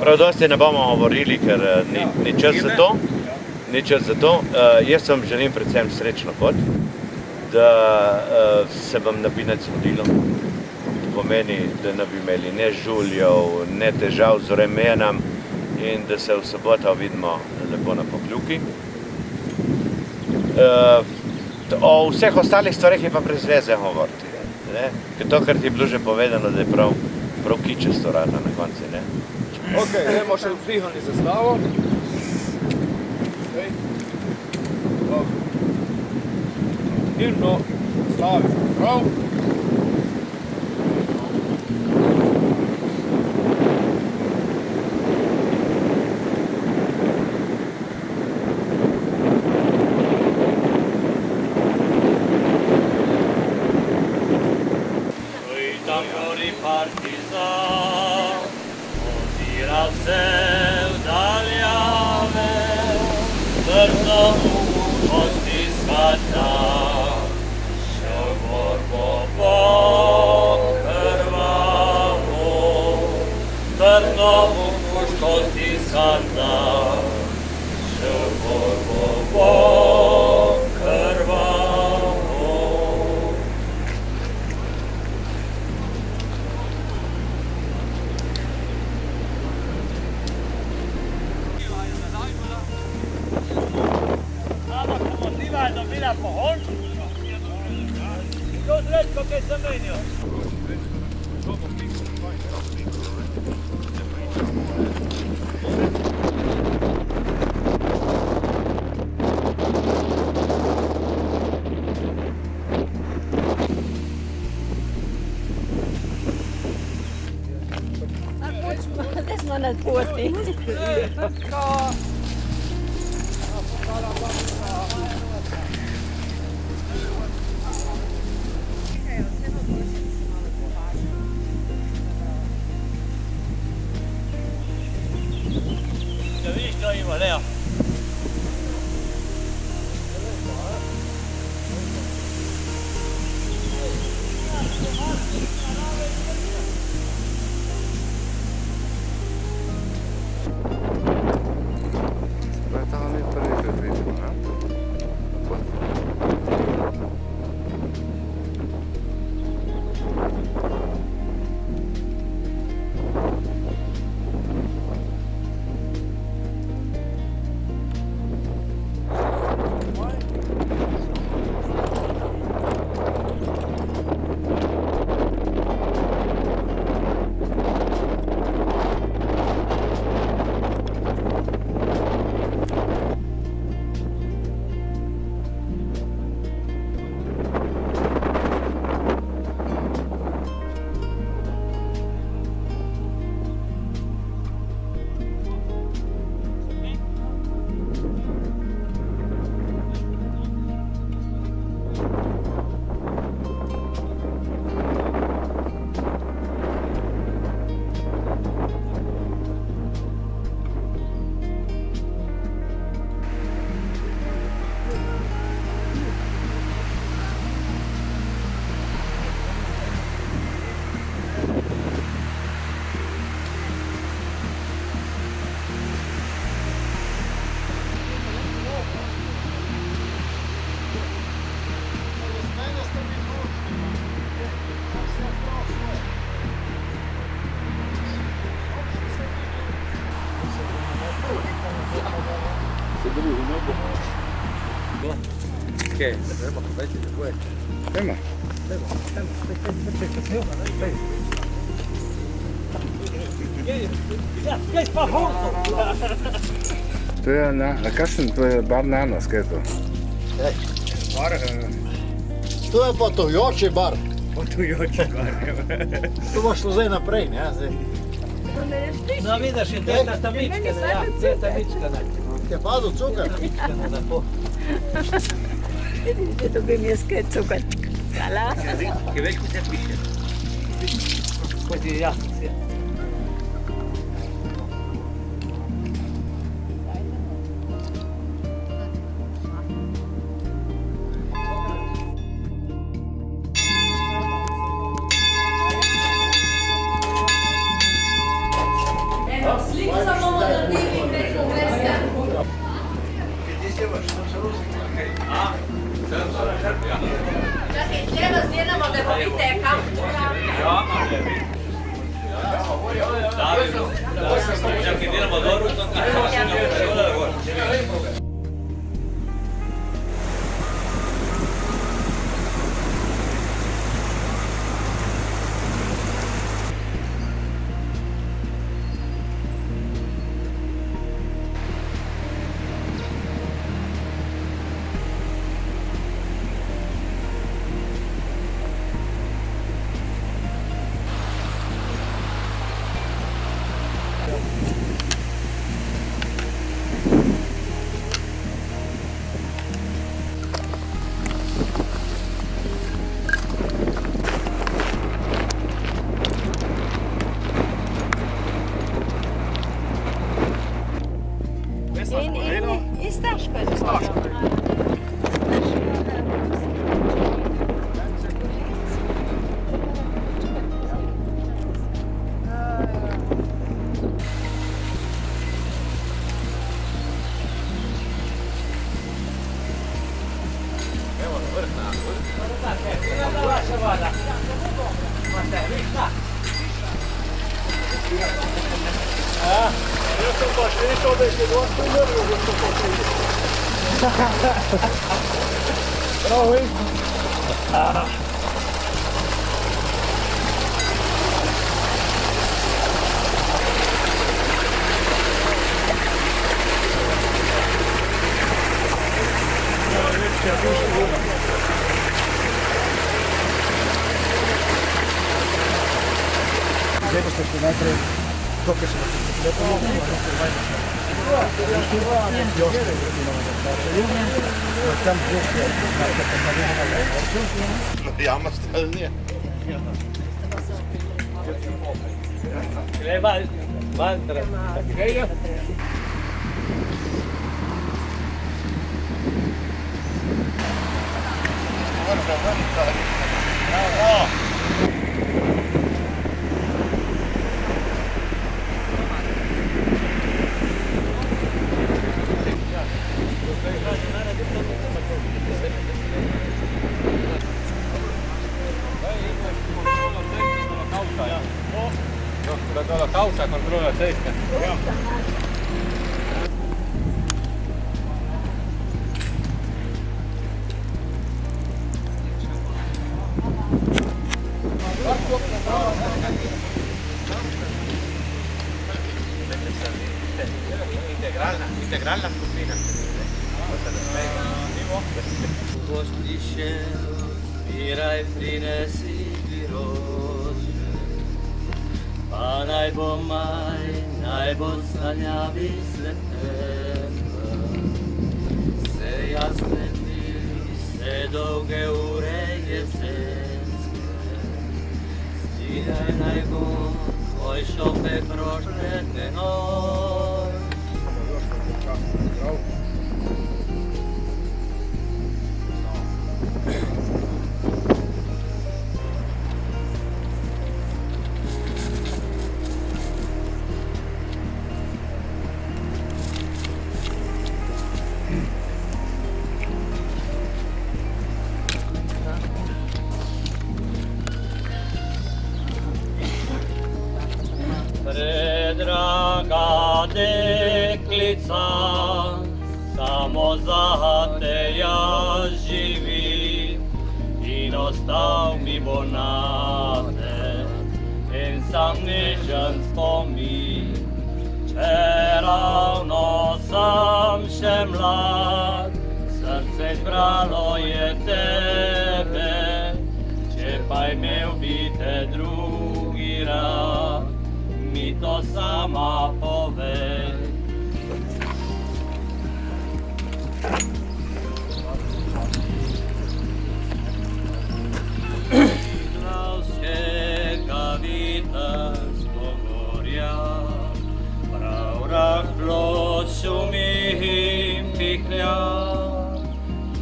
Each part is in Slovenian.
Prav dosti ne bomo govorili, ker ni čas za to. Ni čas za to. Jaz vam želim predvsem srečno pot, da se vam ne bi nič zgodilo. To pomeni, da ne bi imeli ne žuljev, ne težav z vremenom in da se v soboto vidimo lepo na Pokljuki. O vseh ostalih stvarih je pa brez veze govoriti. Ker to, kar ti je bilo že povedano, da je prav kičasto rata na konci. Ok, idemo še vzdihani zastavo. Mirno stavimo prav. Tam gori partizan, ozira se v daljave, trdno muškosti shvata, šel borbo po krvavo, trdno muškosti shvata, šel borbo po krvavo. Dobila pohon. To sredstvo, kaj sem menil. Das ist noch nicht positiv. Da vidiš, to ima, Leo. ¿Qué? Tenemos que ver si se puede. Tema. To je kakšen, to je bar nanos, kaj je to? Bar, To je potujoči bar. potujoči bar. To boš šlo zdaj naprej, ne? Zdaj. No vidiš, in te tabličke, ja, te tabličke. Ti je padel cukor. Vidite, dobim jaz kaj cukrčka. Hvala. Kaj veš, ko se piše? Ko ti jasno si. Slika Treba zjednamo da vidite kako I Staško je zastavljeno. Jammer stadig ned. Kausa kontrolla seistä. Integralna skupina. Gostiše, zbiraj, prinesi grožđe, pa naj bo maj, naj bo sanjavi september. Se jasne dni, se dolge ure jesenske, stihaj naj bo, tvoj šopek rožne menoj. Predraga deklica, samo za te ja živim in ostal mi bo nate en sam nežen spomin. Če ravno sam še mlad, srce zbralo je tebe, če pa imel bi te drugi rad, mi to sama povej. Dlavskega vitarsko gorja, prav rahlo šumi in pihlja,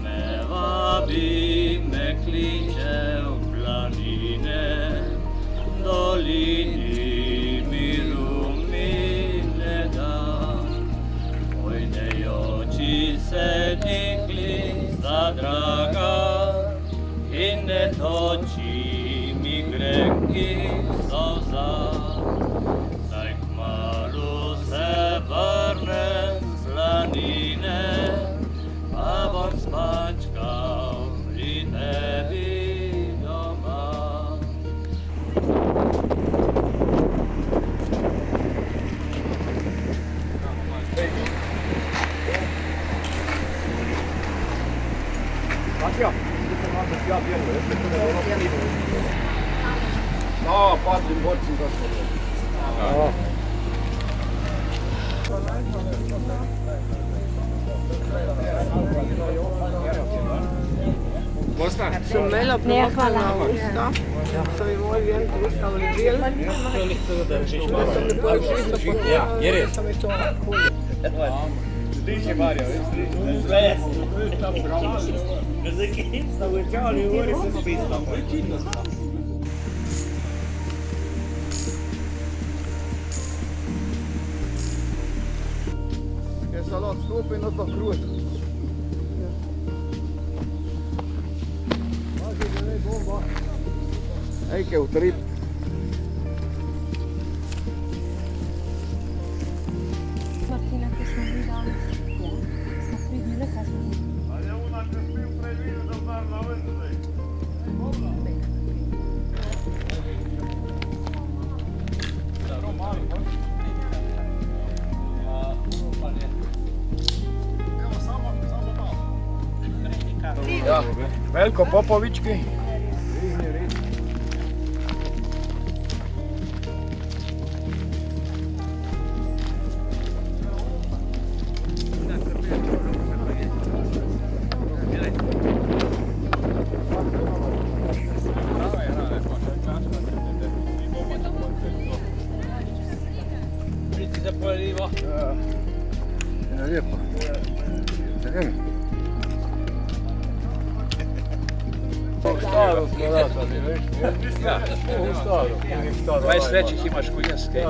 me vabi, me kliče v planine, dolini. Miru mi ne da. oči mi grenkih solza, zdaj kmalu se vrnem z planine, pa bom spačkal pri tebi doma. No, pazim, borcim da smo. Sem imela ploha na usta, so mi moj vjen postavili bil, da so mi bolj čisto pokojali, da so mi to Sliši, Marjo, sliši. Zakaj sta vrčali, uri se spistam. Kaj se lahko stopi na to kruto? Ej, kaj utrip. Martina, ki smo bili danes, smo pridnile, kaj smo bili. Ali je ona, ki spim predvidi, da znam na vrstu zdaj? Ja, Veljko Popovički. Lijepo. Idemo. Staro smo razali, veš? Ja, u staro. 20 većih imaš ko jes, kaj?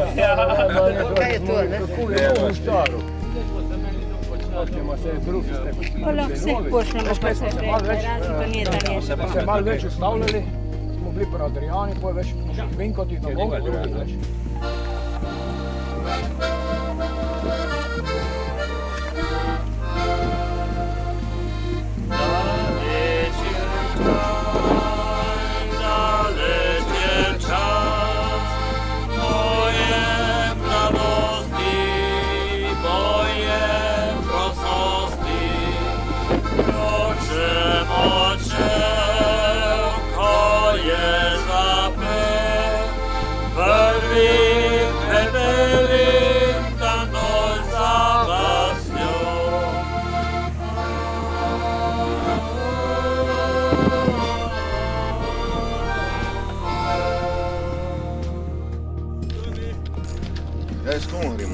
Kaj je to, ne? Kako je to u staro? Počnemo se drugi ste. Pa lahko se pošljemo, pa se razi, to nije da nije. Se malo več ustavljali, smo bili pri Adriani, poje več vinkoti na Bogu, drugi več.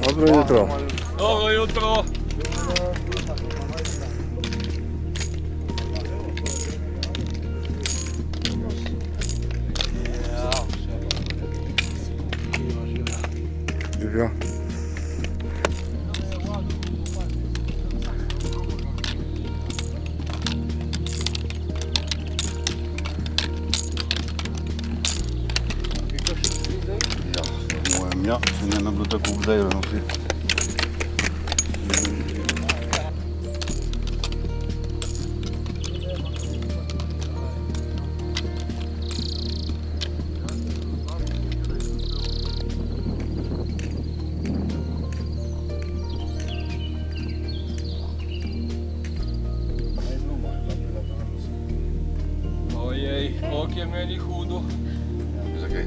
Dobro jutro. Dobro jutro. Živjo. Ja, se ne bi bilo tako obzajrano vsi. Ojej, ok je meni hudo. Zakaj?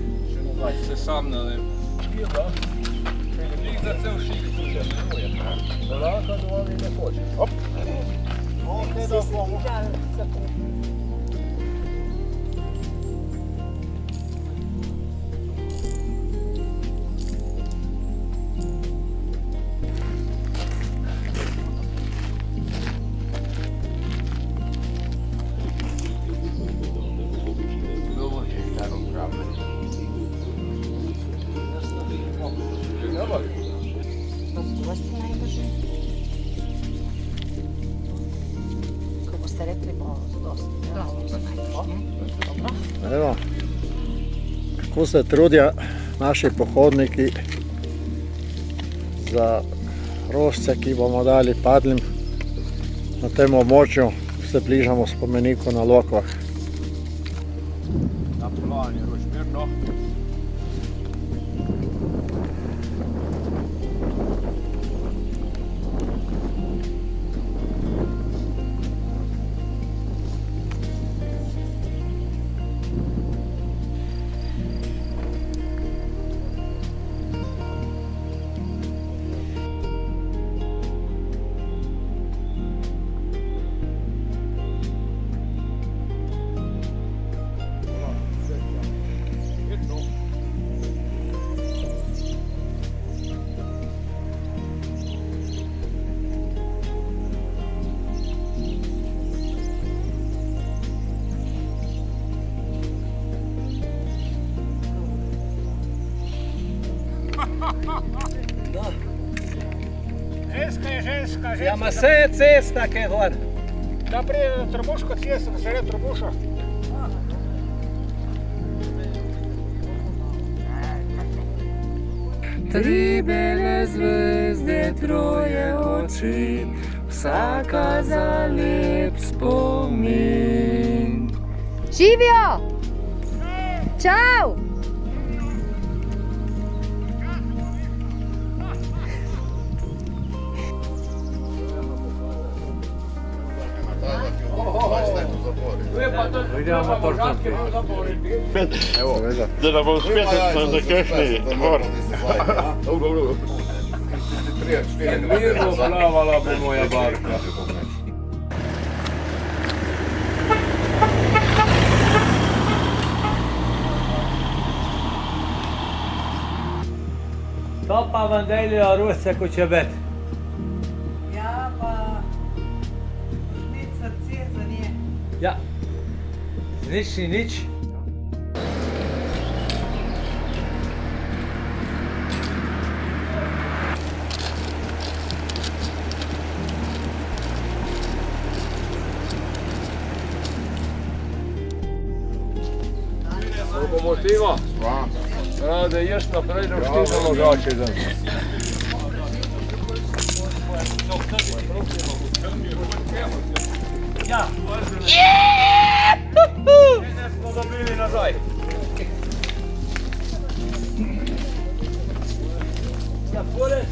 Se sam nanem. Njih za cel šik tu se ne. Laka dovolj ne hoče. Hop. ste rekli, bo dosti. Evo, kako se trudijo naši pohodniki za rožce, ki bomo dali padlim na tem območju, se bližamo spomeniku na Lokvah. Na polovanju rožmirno. Ženska je ženska. Ja, ma se je cesta, kaj gor. Da pride na Trbuško cesto, da se je Trbuša. Tri bele zvezde, troje oči, vsaka za lep spomin. Živijo! Čau! Da nam bom spet na kakšni gor. Mirno plavala bo moja barka. To pa vam delijo Rusce Kočebet. Ja, pa šmit srce za nje. Ja. Nič ni nič. Bomo tega? Da jaz naprej ne vštizamo gače za nas. Ja. Ne smo dobili nazaj. Ja, porez.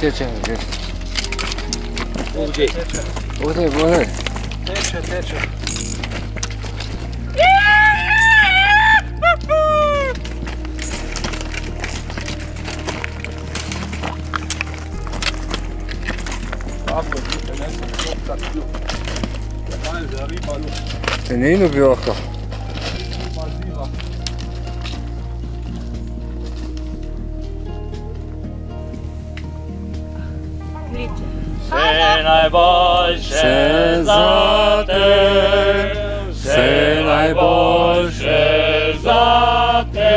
Teče. Tenino biocco. Vse najboljše zate, vse najboljše zate,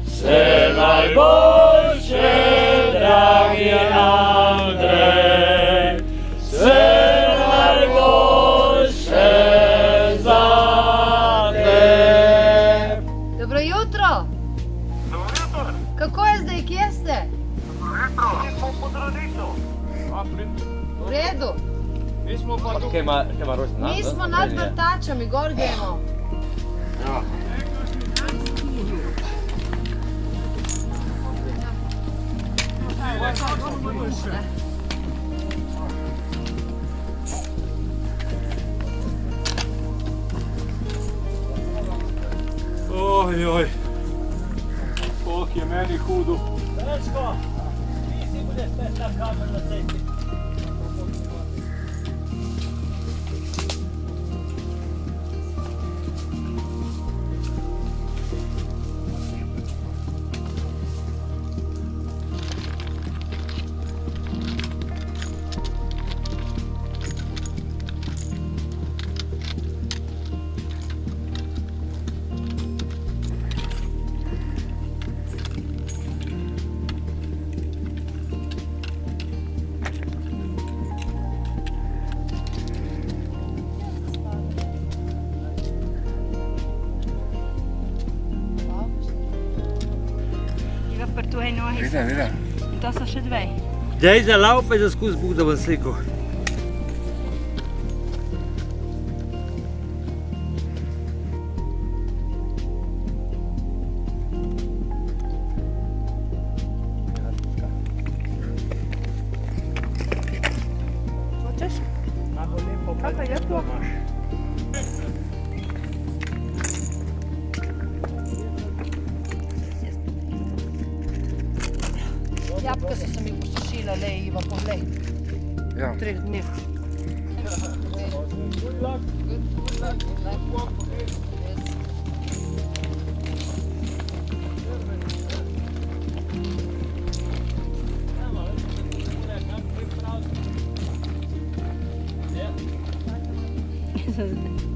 vse najboljše, dragi Andrej, vse najboljše zate. Dobro jutro! Kako je zdaj, kje ste? V redu. Mi smo nad Vrtačami, gor gremo. Ojoj. Koliko je meni hudo. Dečko, ti si bude spet ta kamer na cesti. Vidim. In to so še dve. Dej za laufe, za skus Bog, da bom slikal. Hočeš? Kaka je to? Jabka so se mi posušila, le Iva, poglej. Ja. V 3 dneh.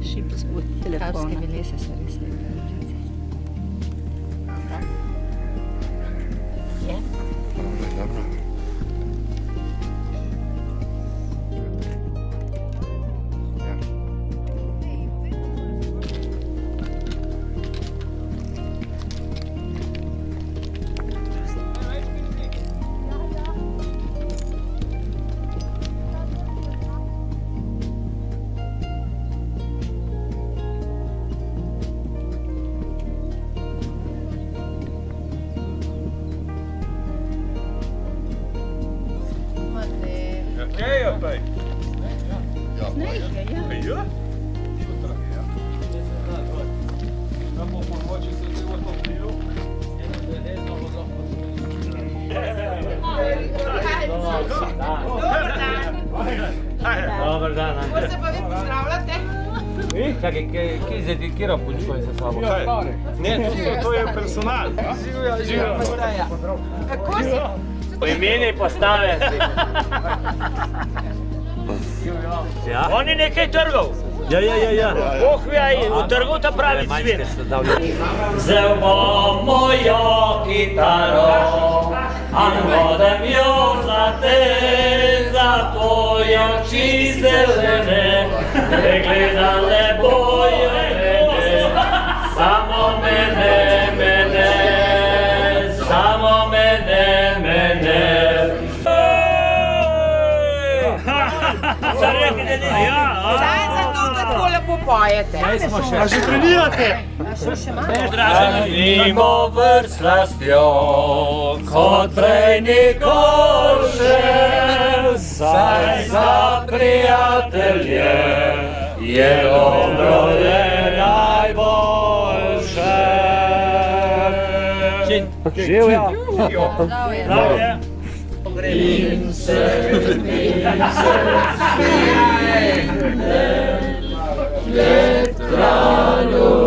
Šipc v telefonu. Kavske vilese so res lepe. Dobro. Ja. Kje je taj? Ja? Kaj bo pomoči se celo to piju? Dobar dan. Kako se pa vi pozdravljate? Čakaj, kje zdaj ti kjera punčko je sa sabo? Ne, to je personal. Kako si? Po imeni postaviti. Ja. Oni nekaj trgov. Ja. Pohvijaj, v trgu ta pravi svin. Vzel bom mojo kitaro, an vodem jo za te, za tvoje oči zelene, ne gledale bojo mene, samo mene, samo mene. Saj zato tako lepo pojete. A že trenirate? Dražimo vrst slastjo, kot prej nikoli še, saj za prijatelje je dobro le najboljše. Živjo! Zdravje! In se smijajte, let traljubije.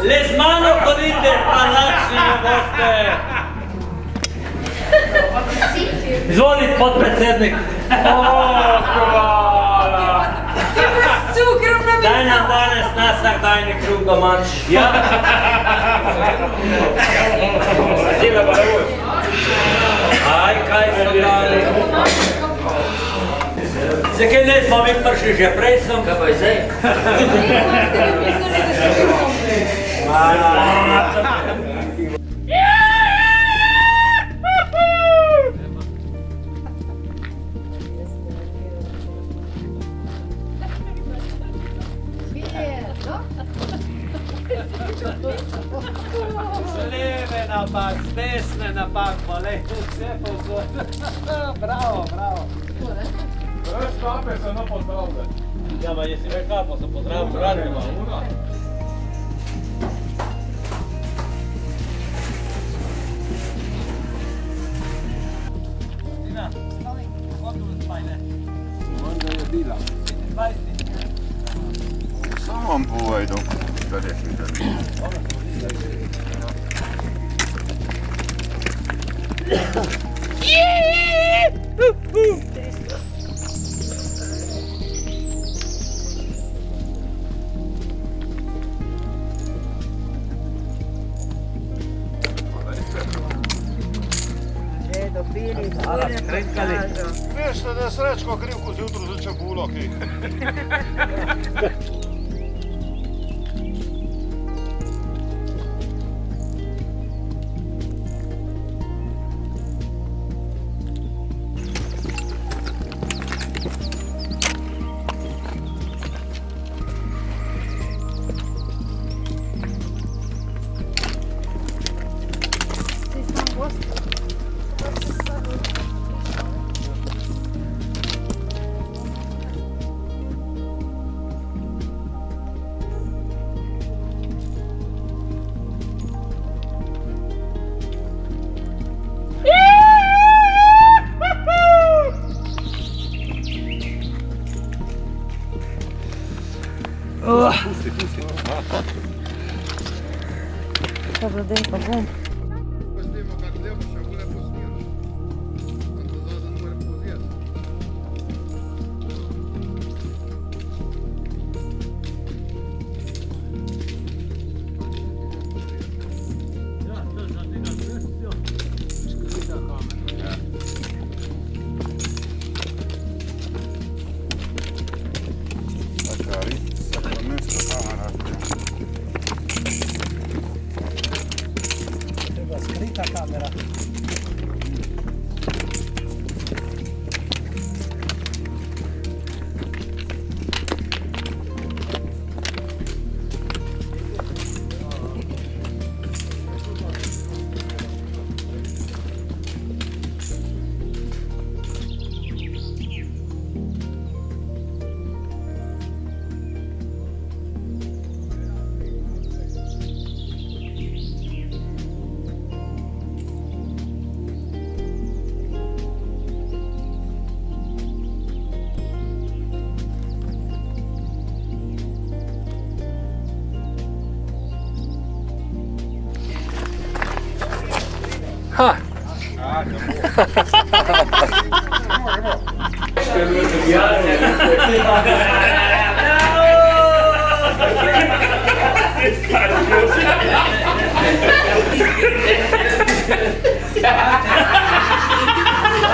Le z mano hodite, pa lačni boste. Izvolite, podpredsednik. Hvala. Daj nam danes nasak dajni kruh domač. Ja. Zile baruj. Aj, kaj so dali. Zakaj ne smo mi prišli že prej sem? Kaj pa je zdaj? Z leve napak, z desne napak, pa le vse pozor. Bravo. kape se ne pozdravlja. Ja, ma jesi me kapo se pozdravim, radimo. Tina, koliko li spajne? Onda je bila. 20. Samo vam povejdu, da definitivno. Veste, da je Srečko kriv, ko zjutro začel buloki. Dobro, daj pa bom. Pustimo kak lepo, še bude posniraš. On to zadan mora pozijati. Ačari, tako mesto kamera. Skrita kamera.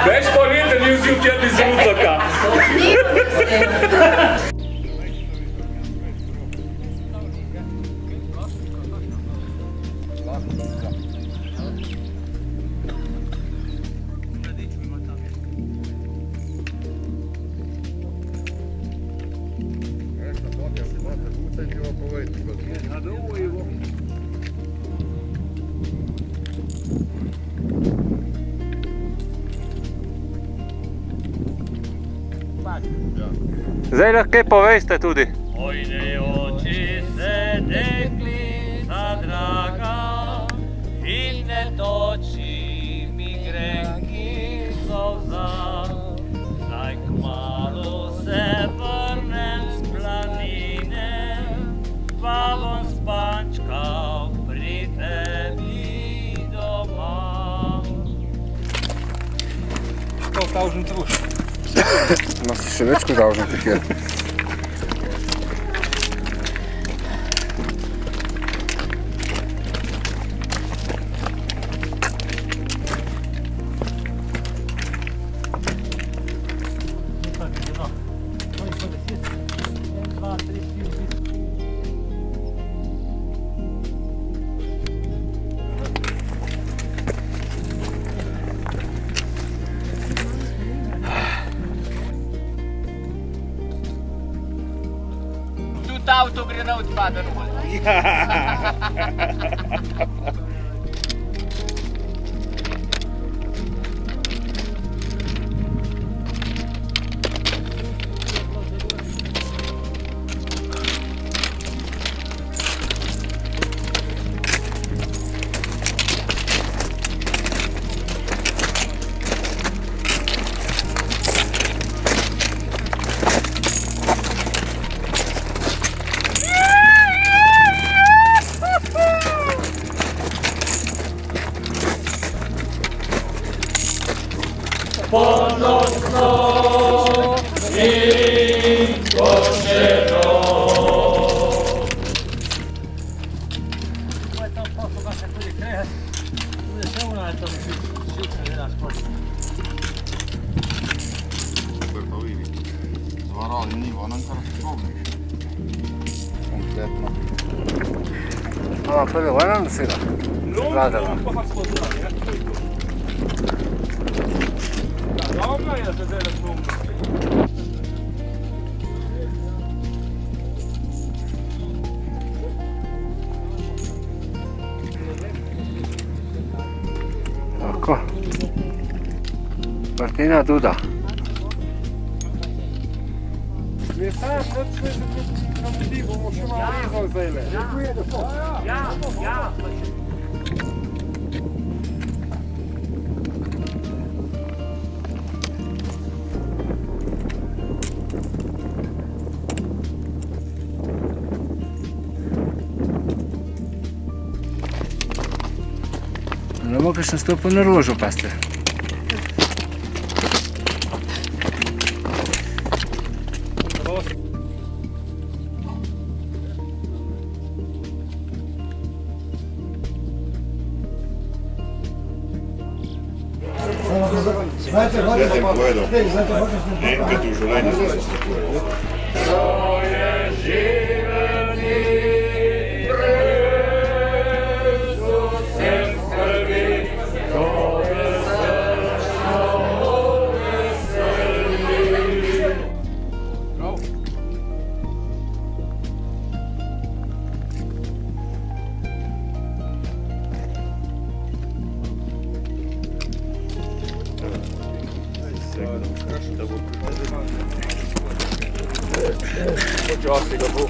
Več pa vidite, ni vsi vtjeti z utoka. Zdaj lahko kaj poveste tudi. Ojde oči se deklica draga in ne toči mi grenki solza. Zdaj kmalu se vrnem s planine, pa bom spančkal pri tebi doma. To tavžen truš. Nas še več kot davžen tekir. Avto gre na odpaden olj. narodi ni, nam kar spomniš. Kompletno. Ama prvi vojnan da si ga? Gledala. Dobro je za zdaj razumno. Tako. Martina Duda. Mi sam sve nam ti bomo še malo rezali zdajle. Ja. Ne bo kakšen stopil na rožo, paste. Zdaj te povedal, enkrat v življenju sem se povedal. Počasi ga bo.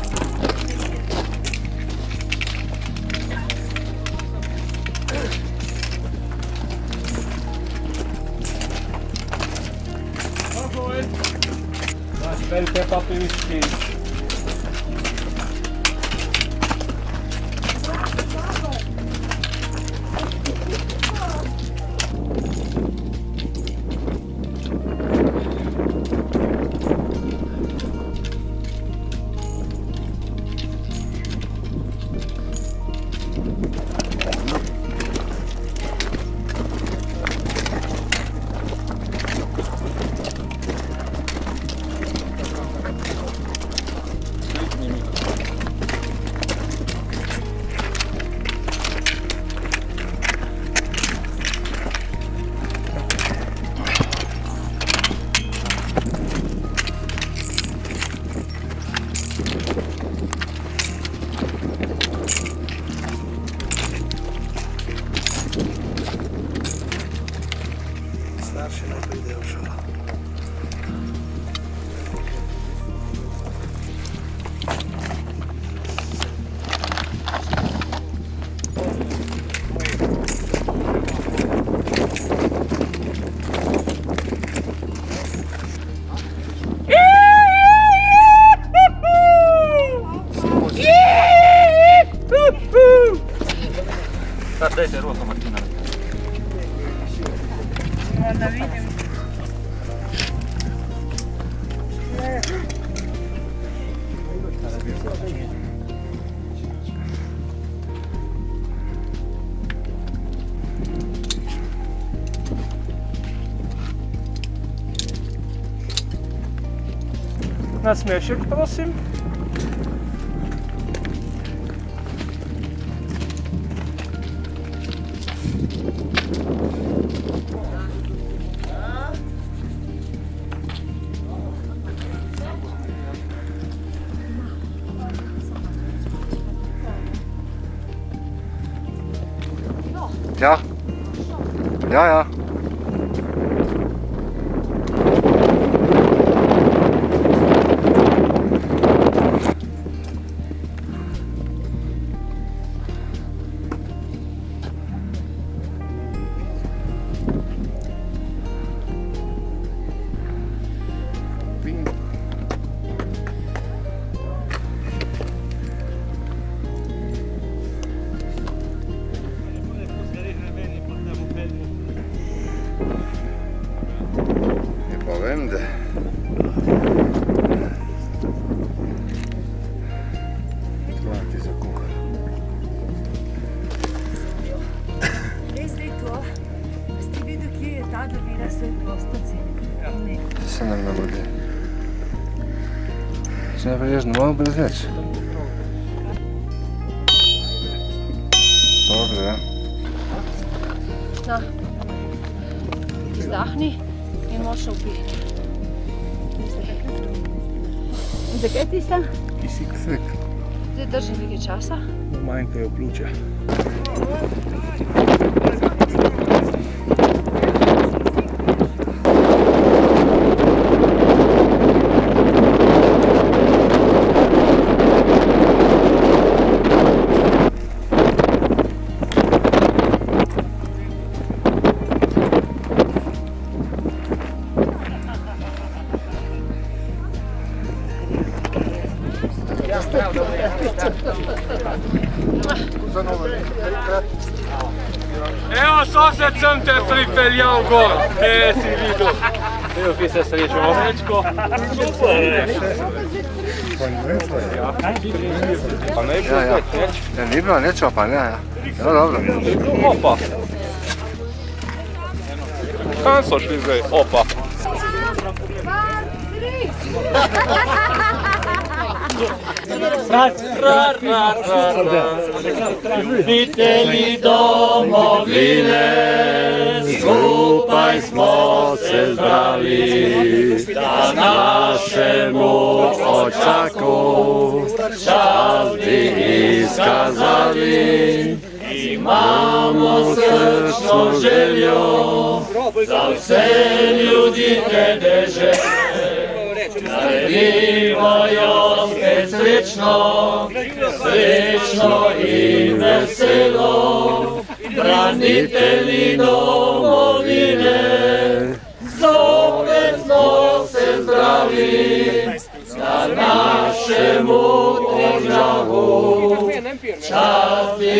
Velike papiriški. Sad dajte ruku Martina. Da vidim. Nasmešek, prosim. Ja. Ja. Vende. Tvati za kuhar. Ej, zdaj to. A ste videli, kje je ta dolina, se je prosto cel. To se nam navodi. se ne priježno, malo brez nič. Dobro, ja. Na, izdahni in močno upihni. Zakaj ti sem? Kisik. Zdaj drži nekaj časa. Manjkajo pljuča. Evo, sosed sem te pripeljal gor, kje si videl. Evo, kje se srečamo. Super. Pa ne bi bilo več. Ja, ni bilo nečo, pa ne, ja. Ja, dobro. Opa. Kam so šli zdaj? Opa. Ljubitelji domovine, skupaj smo se zbrali, da našemu očaku čast bi izkazali. Imamo srčno željo za vse ljudi te dežele. Naredimo jo spet srečno, srečno in veselo, branitelji domovine, zopet smo se zbrali, na našemu državu čast bi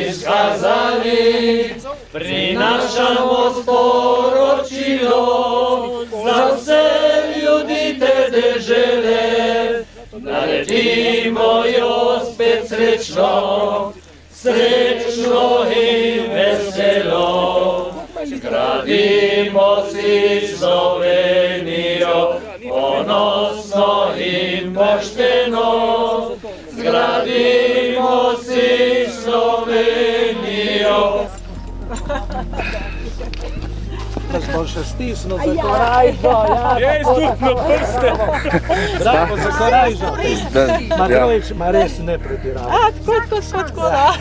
izkazali, prinašamo sporočilo za vse ljudi te dežele, naredimo jo spet srečno, srečno in veselo. Gradimo si Slovenijo ponosno in pošteno, zgradimo si Slovenijo. Da smo še stisno za korajžo, ja. Jej, stupno prste. Bravo, za korajžo. Markovič, ma res ne pretirava. A, tako, da.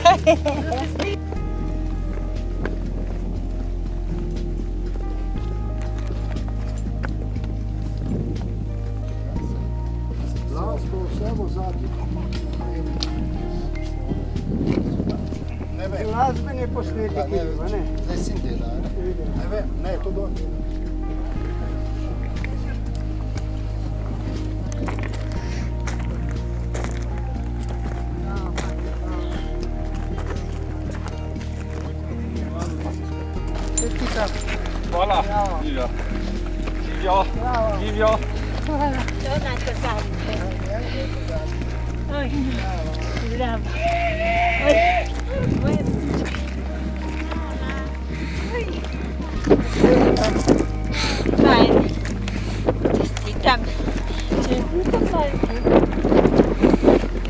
Lansko vsemo zadnji. Glasbeni posnetek, ne? Zdaj sin dela, ne vem, ne, to dol. Hvala. Živjo. Živjo. Hvala. To nas postavim. Oj, zdravo. Fajn. Čestitam. Čestitam, fajn.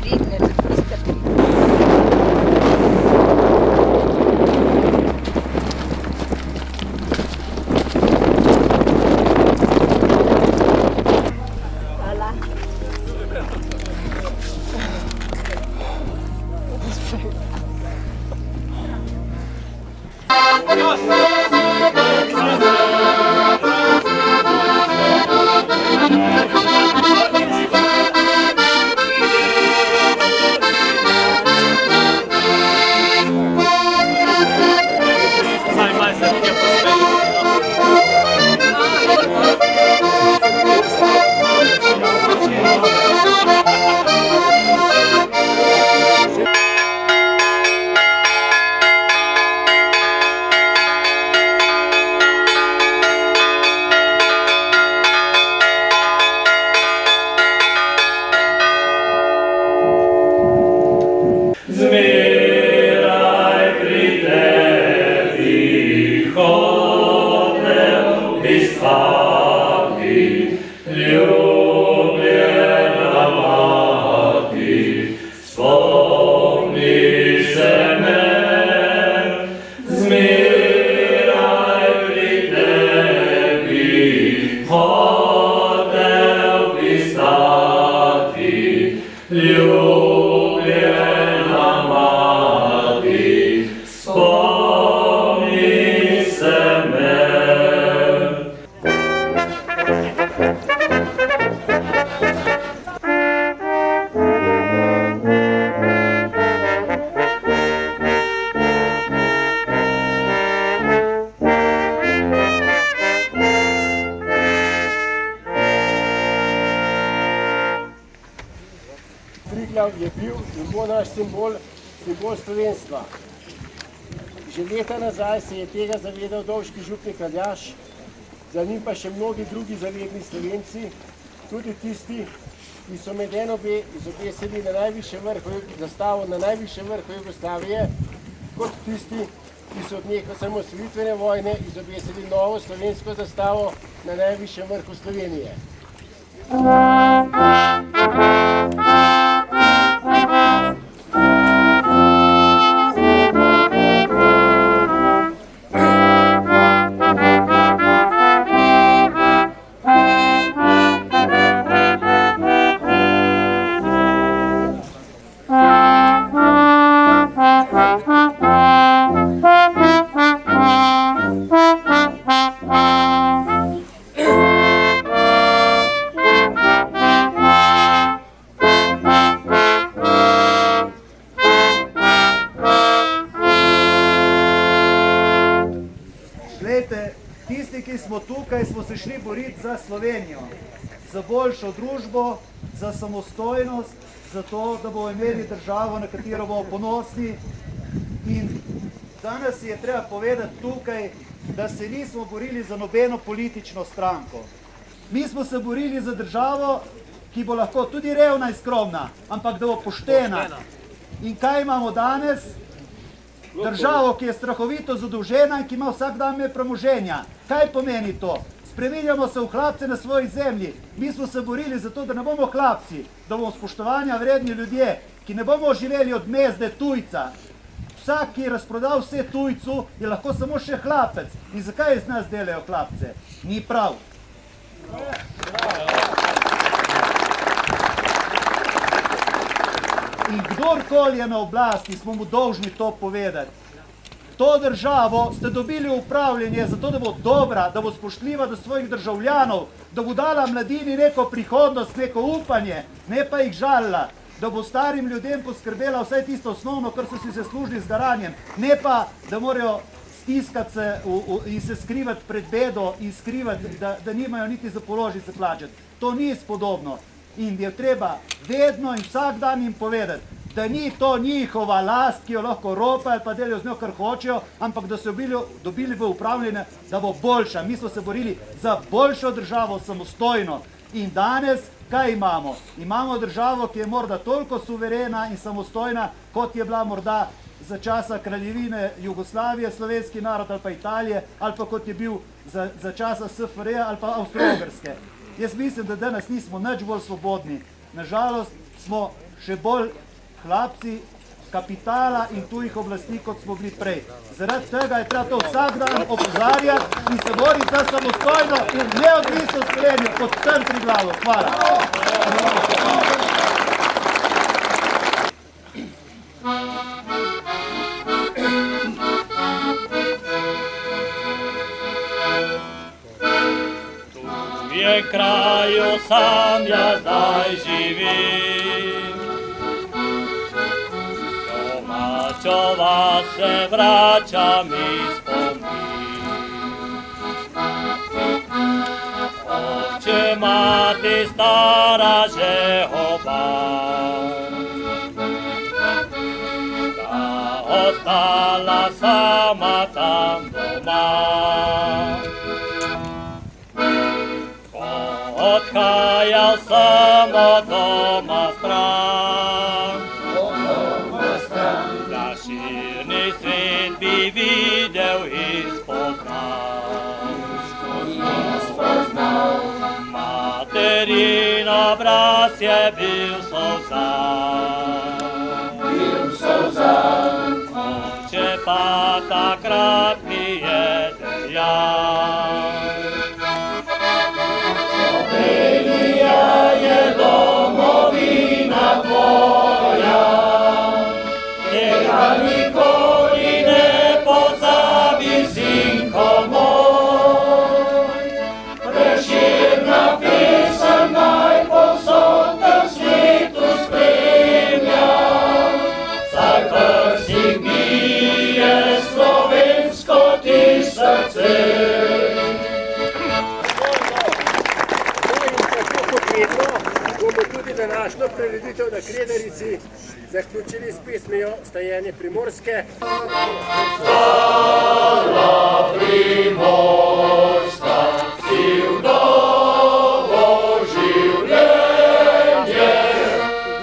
Pridne, čestitam. Hvala. Ljubljena seveda je bil in bo naš simbol slovenstva. Že leta nazaj se je tega zavedal dolški župnik Aljaž, za njim pa še mnogi drugi zavedni Slovenci, tudi tisti, ki so med enobe izobesili na najvišje zastavo na najvišje vrhu Jugoslavije, kot tisti, ki so od neke osamosvojitvene vojne izobesili novo slovensko zastavo na najvišjem vrhu Slovenije. Smo se šli boriti za Slovenijo, za boljšo družbo, za samostojnost, za to, da bomo imeli državo, na katero bomo ponosni. In danes je treba povedati tukaj, da se nismo borili za nobeno politično stranko. Mi smo se borili za državo, ki bo lahko tudi revna in skromna, ampak da bo poštena. In kaj imamo danes? Državo, ki je strahovito zadolžena in ki ima vsak dan me premoženja. Kaj pomeni to? Spreminjamo se v hlapce na svoji zemlji. Mi smo se borili za to, da ne bomo hlapci, da bomo spoštovanja vredni ljudje, ki ne bomo živeli od mezde tujca. Vsak, ki je razprodal vse tujcu, je lahko samo še hlapec. In zakaj iz nas delajo hlapce? Ni prav. In kdorkoli je na oblasti, smo mu dolžni to povedati. To državo ste dobili v upravljanje zato, da bo dobra, da bo spoštljiva do svojih državljanov, da bo dala mladini neko prihodnost, neko upanje, ne pa jih žalila, da bo starim ljudem poskrbela vsaj tisto osnovno, kar so si zaslužili z garanjem, ne pa, da morajo stiskati se in se skrivati pred bedo in skrivati, da nimajo niti za položnice plačati. To ni spodobno in je treba vedno in vsak dan jim povedati, da ni to njihova last, ki jo lahko ropajo ali pa delajo z njo, kar hočejo, ampak da so dobili v upravljanje, da bo boljša. Mi smo se borili za boljšo državo, samostojno. In danes, kaj imamo? Imamo državo, ki je morda toliko suverena in samostojna, kot je bila morda za časa kraljevine Jugoslavije, slovenski narod ali pa Italije, ali pa kot je bil za časa SFRJ ali pa Avstro-Ogrske. Jaz mislim, da danes nismo nič bolj svobodni. Nažalost smo še bolj hlapci kapitala in tujih oblasti, kot smo bili prej. Zaradi tega je treba to vsak dan opozarjati in se boriti za samostojno in neodvisno Slovenijo pod vsem Triglavom. Hvala. Tu je kraju sam ja zdaj živim, domačova se vraća mi spomin. Oče, mati stara že oba, da ostala sama tam doma. Odhajal sem od doma stran, da širni svet bi videl in spoznal. Materin obraz je bil solzan, oče pa takrat mi je dejal. Slovenija je domovina tvoja, tega nikoli ne pozabi, sinko moj. Prešerna pesem naj povsod v svetu spremlja, saj prsih bije slovensko ti srce. bomo tudi današnjo prireditev na Krederici zaključili s pesmijo Stajenje Primorske. Stala Primorska, si vdovo življenje,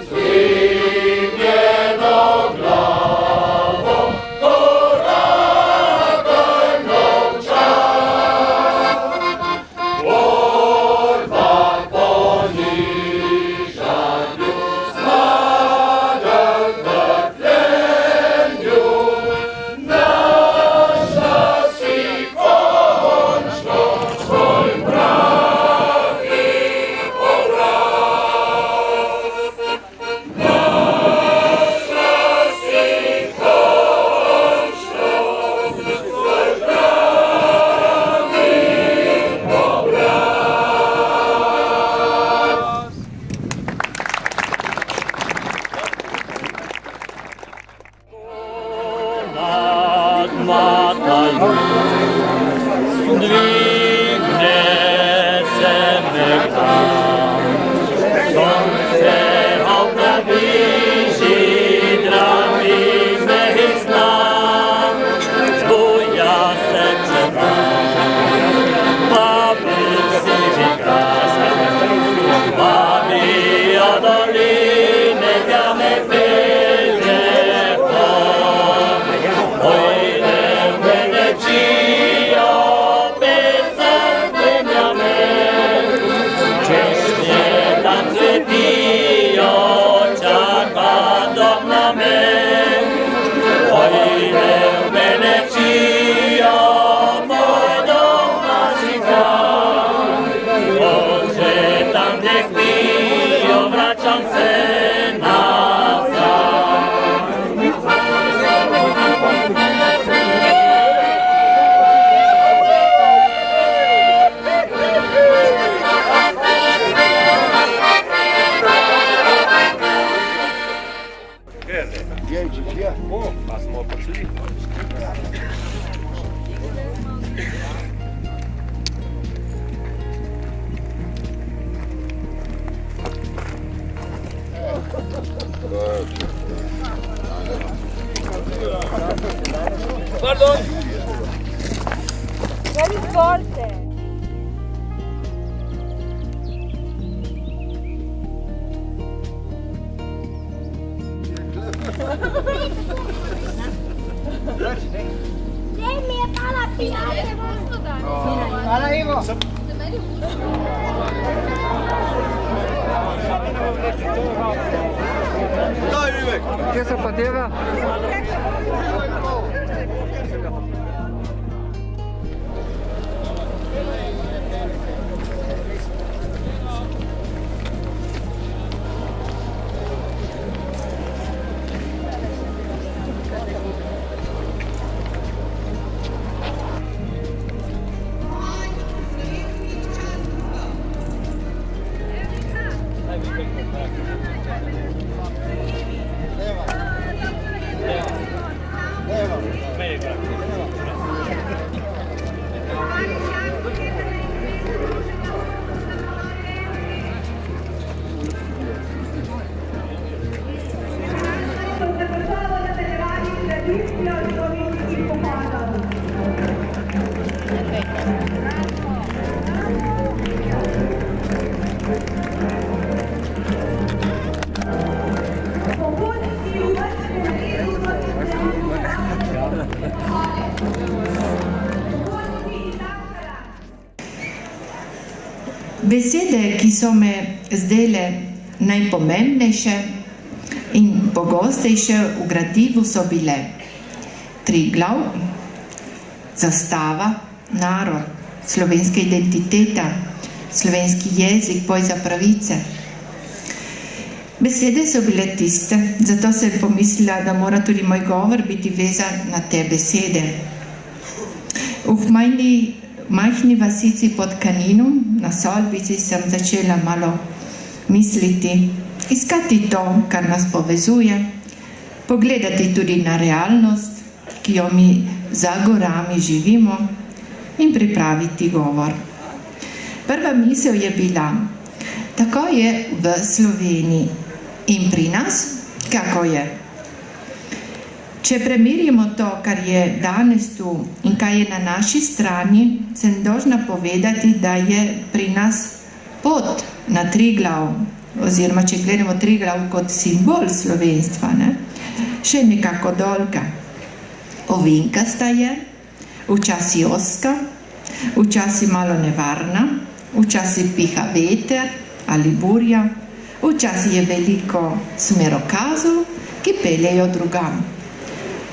zvinjeno glavo, korakaj novčan. Borba ponižanju, zmaga v trpljenju, naša si končno svoj pravi obraz. Naša si končno svoj pravi obraz. Nad Mataju dvigne se megdan, sonce obnaviži drami mehizna, zbuja se čedan, babi si žigras, babi od doline tjame pelje pom. Ojde mene čio, pesam spremlja me, češnje tam cvetijo, čaka dom na me. Ojde mene čio, moj domaći kraj, oče tam gdje kvijo, vraćam se nazad. Pa smo prišli. Pardon. Very forte. Lei mi fa la piazza. Hvala, Ivo. Kje se pa deva? Besede, ki so me zdele najpomembnejše in pogostejše v gradivu, so bile Triglav, zastava, narod, slovenska identiteta, slovenski jezik, boj za pravice. Besede so bile tiste, zato sem pomislila, da mora tudi moj govor biti vezan na te besede. V majhni vasici pod Kaninom, na Solbici, sem začela malo misliti, iskati to, kar nas povezuje, pogledati tudi na realnost, ki jo mi za gorami živimo, in pripraviti govor. Prva misel je bila, Tako je v Sloveniji. In pri nas, kako je? Če premirimo to, kar je danes tu in kaj je na naši strani, sem dolžna povedati, da je pri nas pot na Triglav, oziroma če gledamo Triglav kot simbol slovenstva, še nekako dolga. Ovinkasta je, včasih ozka, včasih malo nevarna, včasih piha veter ali burja, včasih je veliko smerokazov, ki peljejo drugam.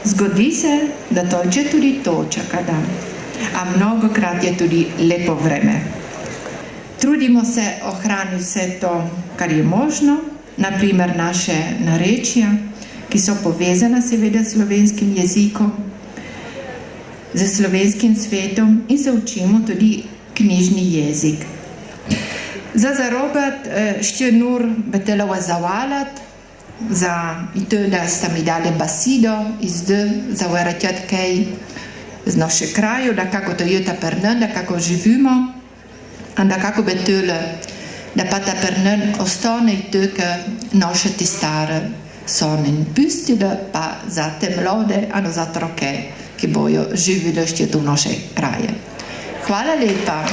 Zgodi se, da toče tudi toča kada, a mnogokrat je tudi lepo vreme. Trudimo se ohraniti vse to, kar je možno, naprimer naše narečja, ki so povezana seveda s slovenskim jezikom, z slovenskim svetom in se učimo tudi knjižni jezik. Za zarobat štěnur betelova zavalat, za tyle sta mi dali basido i za uveratjat kaj z naše kraju, da kako to je ta pernen, da kako živimo, a da kako betyle, da pa ta pernen ostane i teke naše ti stare sone in pustile pa za te mlode, ano za troke, ki bojo živile šte tu naše kraje. Hvala lepa.